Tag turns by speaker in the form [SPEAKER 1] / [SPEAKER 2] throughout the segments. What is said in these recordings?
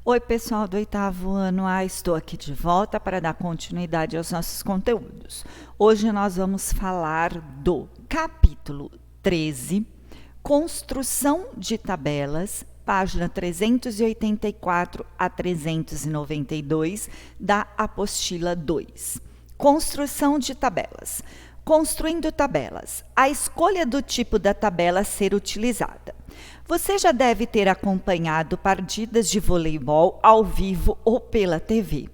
[SPEAKER 1] Oi, pessoal do oitavo ano A, estou aqui de volta para dar continuidade aos nossos conteúdos. Hoje nós vamos falar do capítulo 13, Construção de Tabelas, página 384 a 392 da apostila 2. Construção de tabelas. Construindo tabelas. A escolha do tipo da tabela a ser utilizada. Você já deve ter acompanhado partidas de voleibol ao vivo ou pela TV.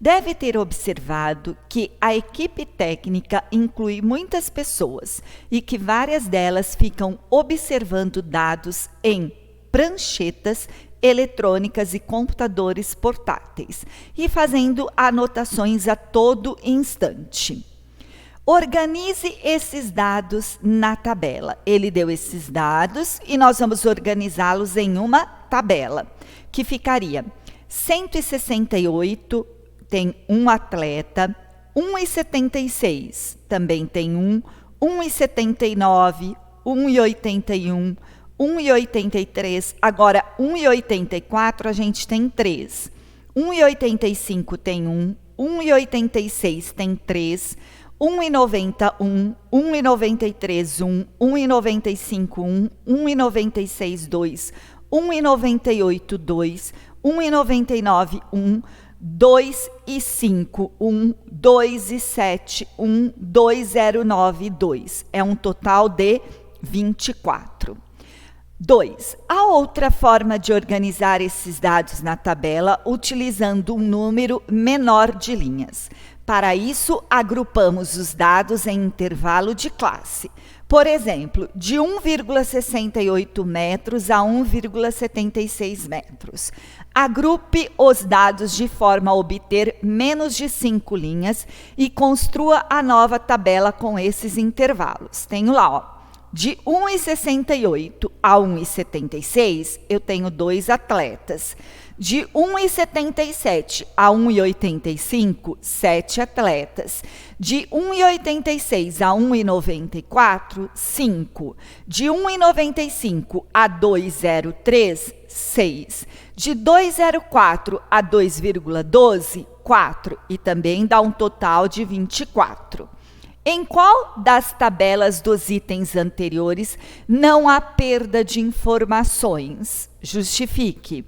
[SPEAKER 1] Deve ter observado que a equipe técnica inclui muitas pessoas e que várias delas ficam observando dados em pranchetas eletrônicas e computadores portáteis e fazendo anotações a todo instante. Organize esses dados na tabela. Ele deu esses dados e nós vamos organizá-los em uma tabela, que ficaria 168, tem um atleta, 1,76, também tem 1,79, 1,81, 1,83, agora 1,84 a gente tem 3. 1,85 tem 1,86 tem 3, 1,91, 1,93, 1,95, 1,96, 2, 1,98, 2, 1,99, 2 e 5, 2 e 7, 2,09, 2. É um total de 24. 2. A outra forma de organizar esses dados na tabela utilizando um número menor de linhas. Para isso, agrupamos os dados em intervalo de classe. Por exemplo, de 1,68 metros a 1,76 metros. Agrupe os dados de forma a obter menos de 5 linhas e construa a nova tabela com esses intervalos. Tenho lá, ó. De 1,68 a 1,76, eu tenho 2 atletas. De 1,77 a 1,85, 7 atletas. De 1,86 a 1,94, 5. De 1,95 a 2,03, 6. De 2,04 a 2,12, 4. E também dá um total de 24. Em qual das tabelas dos itens anteriores não há perda de informações? Justifique.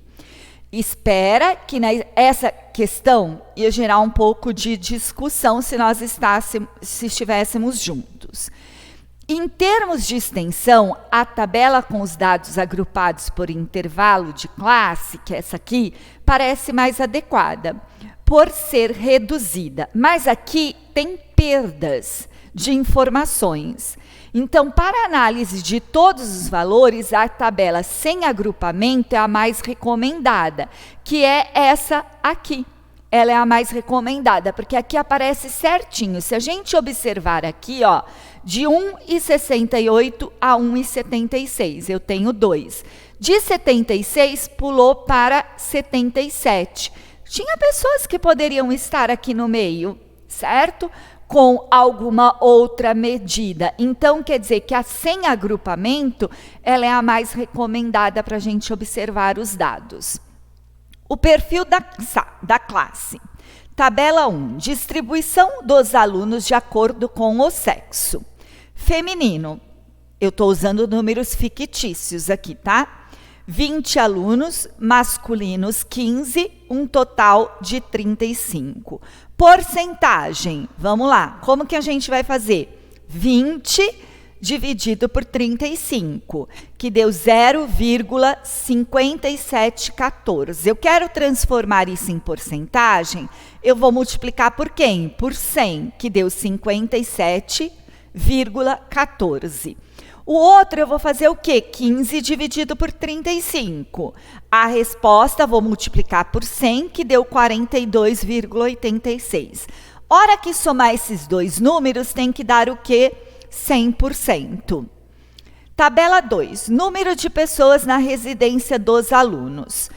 [SPEAKER 1] Espera que essa questão ia gerar um pouco de discussão se nós estivéssemos juntos. Em termos de extensão, a tabela com os dados agrupados por intervalo de classe, que é essa aqui, parece mais adequada, por ser reduzida. Mas aqui tem perdas de informações. Então, para análise de todos os valores, a tabela sem agrupamento é a mais recomendada, que é essa aqui. Ela é a mais recomendada, porque aqui aparece certinho. Se a gente observar aqui, ó, de 1,68 a 1,76, eu tenho 2. De 76, pulou para 77. Tinha pessoas que poderiam estar aqui no meio, certo? Com alguma outra medida. Então, quer dizer que a sem agrupamento, ela é a mais recomendada para a gente observar os dados. O perfil da classe. Tabela 1. Distribuição dos alunos de acordo com o sexo. Feminino. Eu estou usando números fictícios aqui, tá? 20 alunos, masculinos 15, um total de 35. Porcentagem, vamos lá, como que a gente vai fazer? 20 dividido por 35, que deu 0,5714. Eu quero transformar isso em porcentagem, eu vou multiplicar por quem? Por 100, que deu 57,14. O outro eu vou fazer o quê? 15 dividido por 35. A resposta vou multiplicar por 100, que deu 42,86. Hora que somar esses dois números, tem que dar o quê? 100%. Tabela 2. Número de pessoas na residência dos alunos.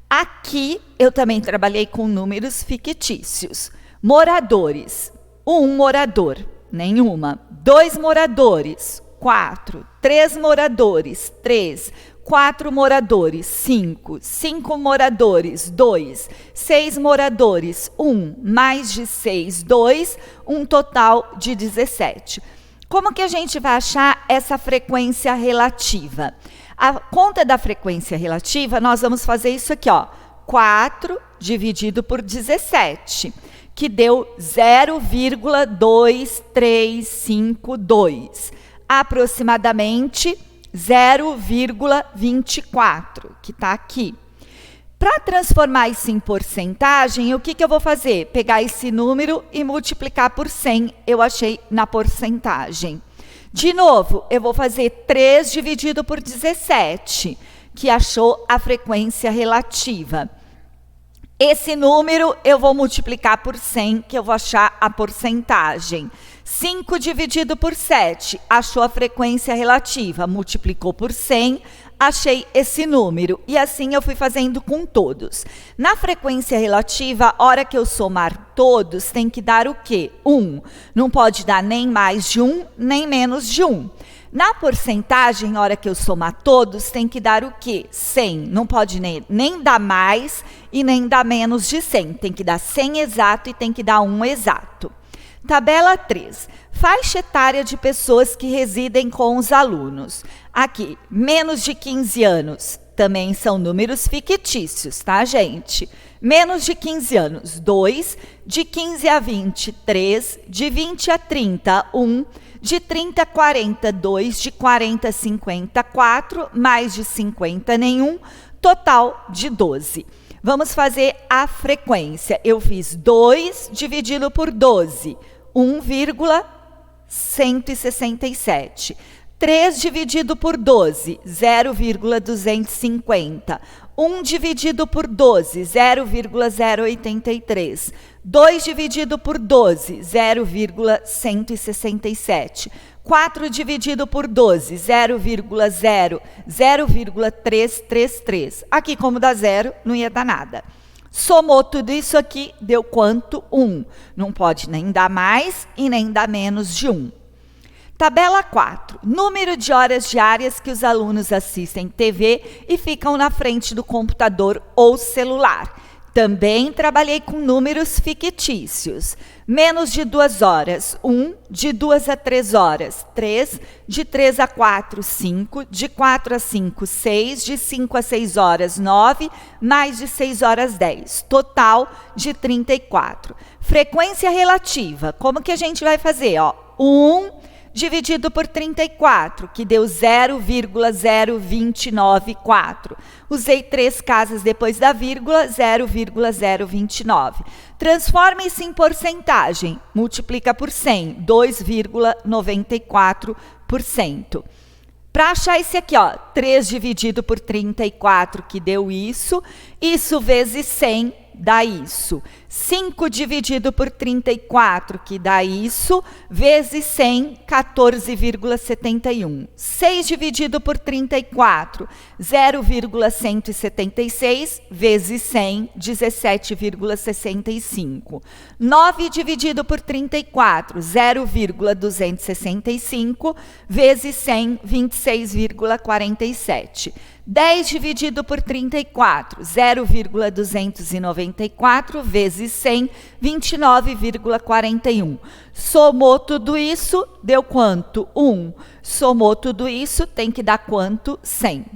[SPEAKER 1] Aqui eu também trabalhei com números fictícios. Moradores. 1 morador. Nenhuma. 2 moradores. 4, 3 moradores, 3, 4 moradores, 5. 5 moradores, 2. 6 moradores, 1. Mais de 6, 2. Um total de 17. Como que a gente vai achar essa frequência relativa? A conta da frequência relativa, nós vamos fazer isso aqui, ó. 4 dividido por 17, que deu 0,2352. Aproximadamente 0,24, que está aqui. Para transformar isso em porcentagem, o que eu vou fazer? Pegar esse número e multiplicar por 100, eu achei na porcentagem. De novo, eu vou fazer 3 dividido por 17, que achou a frequência relativa. Esse número eu vou multiplicar por 100, que eu vou achar a porcentagem. 5 dividido por 7, achou a frequência relativa, multiplicou por 100, achei esse número. E assim eu fui fazendo com todos. Na frequência relativa, a hora que eu somar todos, tem que dar o quê? 1. Não pode dar nem mais de 1, nem menos de 1. Na porcentagem, a hora que eu somar todos, tem que dar o quê? 100. Não pode nem dar mais e nem dar menos de 100. Tem que dar 100 exato e tem que dar 1 exato. Tabela 3. Faixa etária de pessoas que residem com os alunos. Aqui, menos de 15 anos. Também são números fictícios, tá, gente? Menos de 15 anos, 2. De 15 a 20, 3. De 20 a 30, 1. De 30 a 40, 2. De 40 a 50, 4. Mais de 50, nenhum. Total de 12. Vamos fazer a frequência. Eu fiz 2 dividido por 12. 1,167. 3 dividido por 12, 0,250. 1 dividido por 12, 0,083. 2 dividido por 12, 0,167. 4 dividido por 12, 0,333. Aqui, como dá zero, não ia dar nada. Somou tudo isso aqui, deu quanto? 1. Não pode nem dar mais e nem dar menos de 1. Tabela 4. Número de horas diárias que os alunos assistem TV e ficam na frente do computador ou celular. Também trabalhei com números fictícios. Menos de 2 horas, 1. De 2 a 3 horas, 3. De 3 a 4, 5. De 4 a 5, 6. De 5 a 6 horas, 9. Mais de 6 horas, 10. Total de 34. Frequência relativa. Como que a gente vai fazer? 1 dividido por 34, que deu 0,0294. Usei 3 casas depois da vírgula, 0,029. Transforma isso em porcentagem. Multiplica por 100, 2,94%. Para achar esse aqui, 3 dividido por 34, que deu isso. Isso vezes 100, dá isso. 5 dividido por 34, que dá isso, vezes 100, 14,71. 6 dividido por 34, 0,176, vezes 100, 17,65. 9 dividido por 34, 0,265, vezes 100, 26,47. 10 dividido por 34, 0,294, vezes 100, 29,41. Somou tudo isso, deu quanto? 1. Somou tudo isso, tem que dar quanto? 100.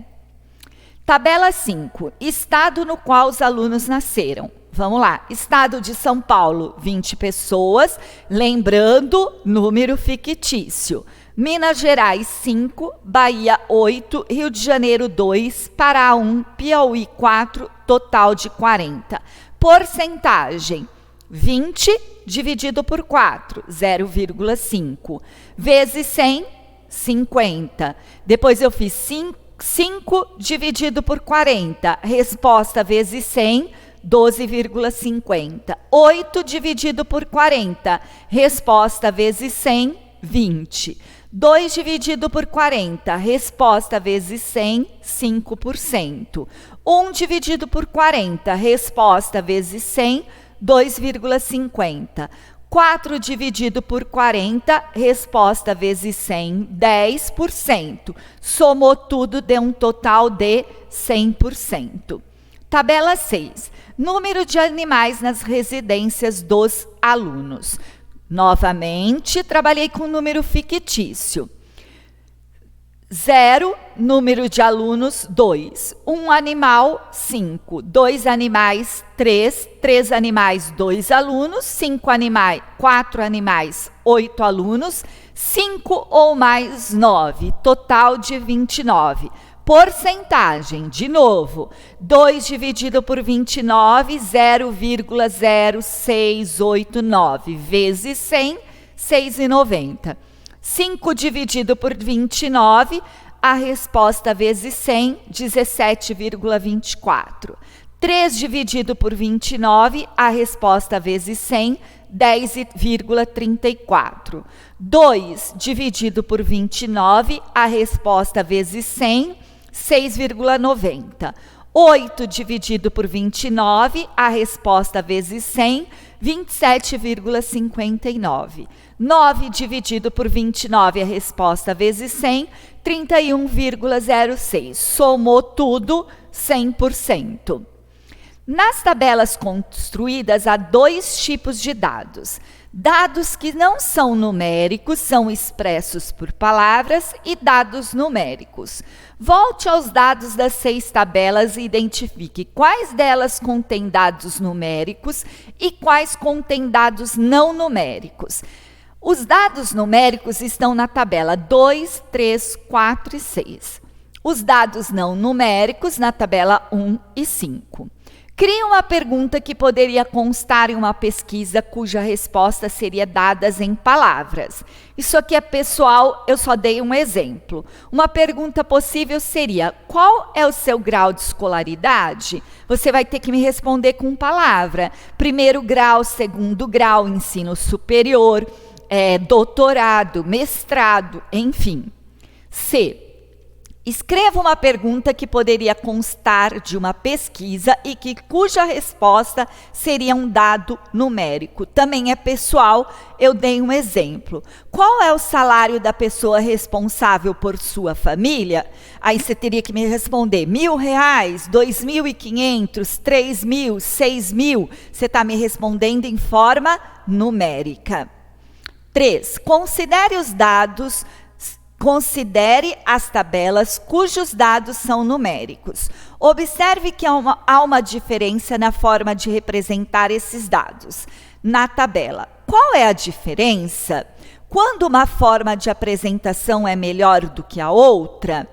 [SPEAKER 1] Tabela 5. Estado no qual os alunos nasceram. Vamos lá. Estado de São Paulo, 20 pessoas. Lembrando, número fictício. Minas Gerais, 5, Bahia, 8, Rio de Janeiro, 2, Pará, 1, Piauí, 4, total de 40. Porcentagem, 20 dividido por 4, 0,5. Vezes 100, 50. Depois eu fiz 5 dividido por 40. Resposta vezes 100, 12,50. 8 dividido por 40. Resposta vezes 100, 20. 2 dividido por 40, resposta vezes 100, 5%. 1 dividido por 40, resposta vezes 100, 2,50. 4 dividido por 40, resposta vezes 100, 10%. Somou tudo, deu um total de 100%. Tabela 6. Número de animais nas residências dos alunos. Novamente, trabalhei com número fictício. 0, número de alunos, 2. 1 animal, 5. 2 animais, 3. 3 animais, 2 alunos. 5 animais, 4 animais, 8 alunos. 5 ou mais 9, total de 29. Porcentagem, de novo, 2 dividido por 29, 0,0689, vezes 100, 6,90. 5 dividido por 29, a resposta vezes 100, 17,24. 3 dividido por 29, a resposta vezes 100, 10,34. 2 dividido por 29, a resposta vezes 100, 6,90. 8 dividido por 29, a resposta vezes 100, 27,59. 9 dividido por 29, a resposta vezes 100, 31,06. Somou tudo, 100%. Nas tabelas construídas, há 2 tipos de dados. Dados que não são numéricos, são expressos por palavras, e dados numéricos. Volte aos dados das 6 tabelas e identifique quais delas contêm dados numéricos e quais contêm dados não numéricos. Os dados numéricos estão na tabela 2, 3, 4 e 6. Os dados não numéricos na tabela 1 e 5. Crie uma pergunta que poderia constar em uma pesquisa cuja resposta seria dadas em palavras. Isso aqui é pessoal, eu só dei um exemplo. Uma pergunta possível seria: qual é o seu grau de escolaridade? Você vai ter que me responder com palavra. 1º grau, 2º grau, ensino superior, doutorado, mestrado, enfim. C. Escreva uma pergunta que poderia constar de uma pesquisa e cuja resposta seria um dado numérico. Também é pessoal, eu dei um exemplo. Qual é o salário da pessoa responsável por sua família? Aí você teria que me responder: R$1.000, 2.500, 3.000, 6.000. Você está me respondendo em forma numérica. 3. Considere as tabelas cujos dados são numéricos. Observe que há uma diferença na forma de representar esses dados na tabela. Qual é a diferença? Quando uma forma de apresentação é melhor do que a outra,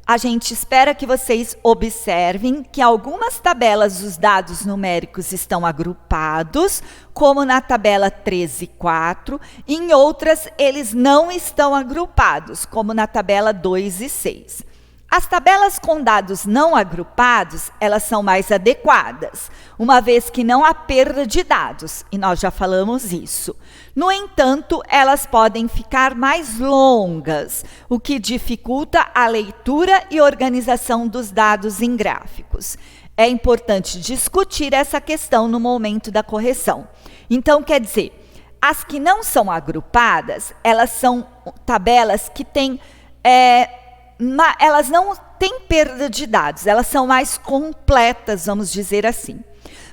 [SPEAKER 1] a gente espera que vocês observem que em algumas tabelas os dados numéricos estão agrupados, como na tabela 13 e 4, e em outras eles não estão agrupados, como na tabela 2 e 6. As tabelas com dados não agrupados, elas são mais adequadas, uma vez que não há perda de dados, e nós já falamos isso. No entanto, elas podem ficar mais longas, o que dificulta a leitura e organização dos dados em gráficos. É importante discutir essa questão no momento da correção. Então, quer dizer, as que não são agrupadas, elas são tabelas que têm... elas não têm perda de dados, elas são mais completas, vamos dizer assim.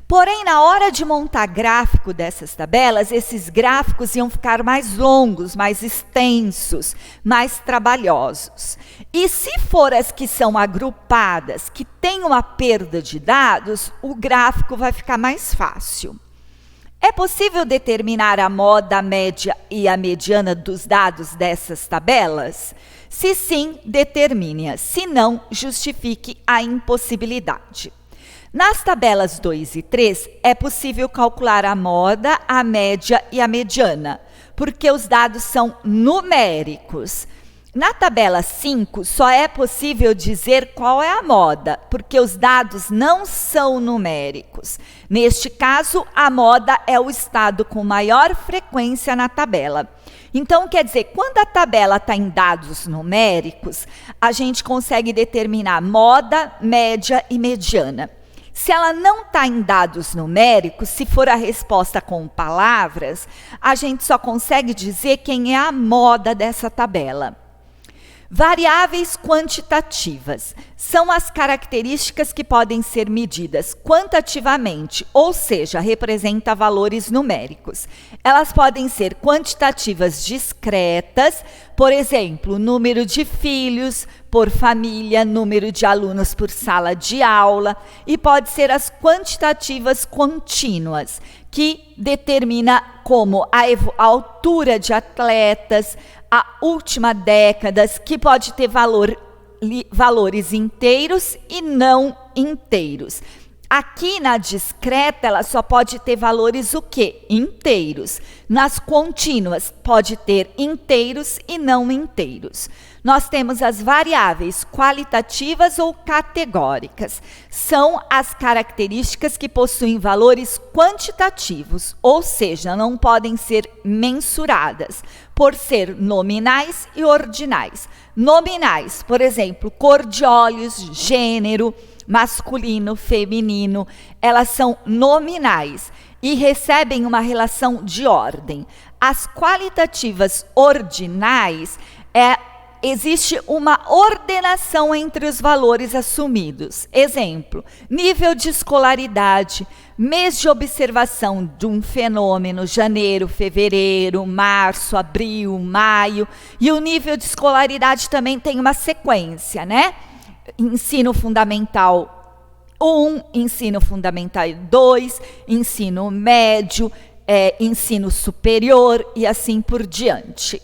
[SPEAKER 1] Porém, na hora de montar gráfico dessas tabelas, esses gráficos iam ficar mais longos, mais extensos, mais trabalhosos. E se for as que são agrupadas, que têm uma perda de dados, o gráfico vai ficar mais fácil. É possível determinar a moda, a média e a mediana dos dados dessas tabelas? Se sim, determine-a. Se não, justifique a impossibilidade. Nas tabelas 2 e 3, é possível calcular a moda, a média e a mediana, porque os dados são numéricos. Na tabela 5, só é possível dizer qual é a moda, porque os dados não são numéricos. Neste caso, a moda é o estado com maior frequência na tabela. Então, quer dizer, quando a tabela está em dados numéricos, a gente consegue determinar moda, média e mediana. Se ela não está em dados numéricos, se for a resposta com palavras, a gente só consegue dizer quem é a moda dessa tabela. Variáveis quantitativas são as características que podem ser medidas quantitativamente, ou seja, representa valores numéricos. Elas podem ser quantitativas discretas, por exemplo, número de filhos por família, número de alunos por sala de aula, e pode ser as quantitativas contínuas, que determina como a altura de atletas, a última década, que pode ter valores inteiros e não inteiros. Aqui na discreta, ela só pode ter valores o quê? Inteiros. Nas contínuas, pode ter inteiros e não inteiros. Nós temos as variáveis qualitativas ou categóricas. São as características que possuem valores quantitativos, ou seja, não podem ser mensuradas, por ser nominais e ordinais. Nominais, por exemplo, cor de olhos, gênero, masculino, feminino, elas são nominais e recebem uma relação de ordem. As qualitativas ordinais, existe uma ordenação entre os valores assumidos. Exemplo, nível de escolaridade, mês de observação de um fenômeno, janeiro, fevereiro, março, abril, maio, e o nível de escolaridade também tem uma sequência, né? Ensino fundamental 1, ensino fundamental 2, ensino médio, ensino superior e assim por diante.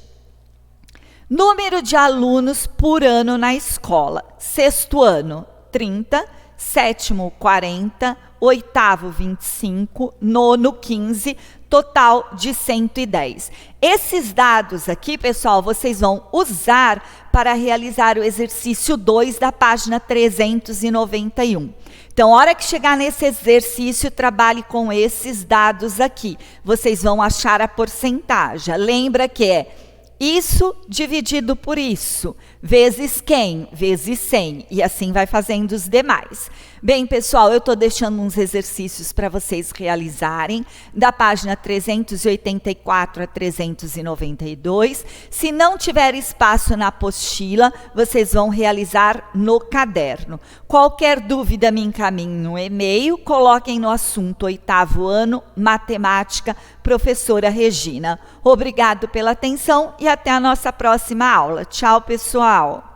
[SPEAKER 1] Número de alunos por ano na escola. Sexto ano, 30, sétimo, 40, oitavo, 25, nono, 15, total de 110. Esses dados aqui, pessoal, vocês vão usar para realizar o exercício 2 da página 391. Então, a hora que chegar nesse exercício, trabalhe com esses dados aqui. Vocês vão achar a porcentagem. Lembra que é isso dividido por isso, vezes quem? Vezes 100. E assim vai fazendo os demais. Bem, pessoal, eu estou deixando uns exercícios para vocês realizarem, da página 384 a 392. Se não tiver espaço na apostila, vocês vão realizar no caderno. Qualquer dúvida, me encaminhem no e-mail, coloquem no assunto 8º ano, matemática, professora Regina. Obrigado pela atenção e até a nossa próxima aula. Tchau, pessoal!